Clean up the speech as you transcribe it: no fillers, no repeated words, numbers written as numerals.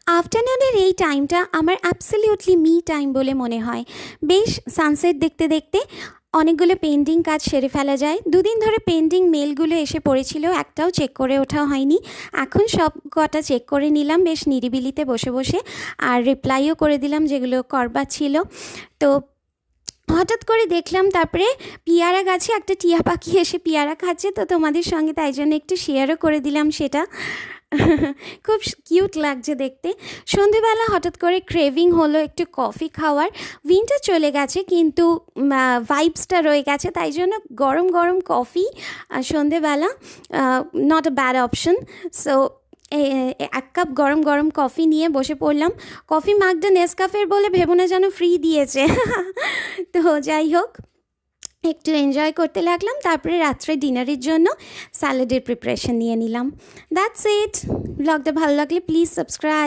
আফটারনুনের এই টাইমটা আমার অ্যাবসলিউটলি মি টাইম বলে মনে হয়। বেশ সানসেট দেখতে দেখতে অনেকগুলো পেন্ডিং কাজ সেরে ফেলা যায়। দুদিন ধরে পেন্ডিং মেলগুলো এসে পড়েছিল, একটাও চেক করে ওঠা হয়নি। এখন সব কটা চেক করে নিলাম বেশ নিরিবিলিতে বসে বসে, আর রিপ্লাইও করে দিলাম যেগুলো করবার ছিল। তো হঠাৎ করে দেখলাম তারপরে পিয়ারা গাছে একটা টিয়া পাখি এসে পিয়ারা খাচ্ছে, তো তোমাদের সঙ্গে তাই জন্য একটু শেয়ারও করে দিলাম সেটা। খুব কিউট লাগছে দেখতে। সন্ধেবেলা হঠাৎ করে ক্রেভিং হলো একটু কফি খাওয়ার। উইন্টার চলে গেছে কিন্তু ভাইবসটা রয়ে গেছে, তাই জন্য গরম গরম কফি সন্ধেবেলা not a bad option. So এক কাপ গরম গরম কফি নিয়ে বসে পড়লাম। কফি মাগটা নেসকাফের বলে ভেবো না যেন ফ্রি দিয়েছে। তো যাই হোক, একটু এনজয় করতে লাগলাম। তারপরে রাত্রে ডিনারের জন্য স্যালাডের প্রিপারেশন নিয়ে নিলাম। That's it. ব্লগটা ভালো লাগলে প্লিজ সাবস্ক্রাইব।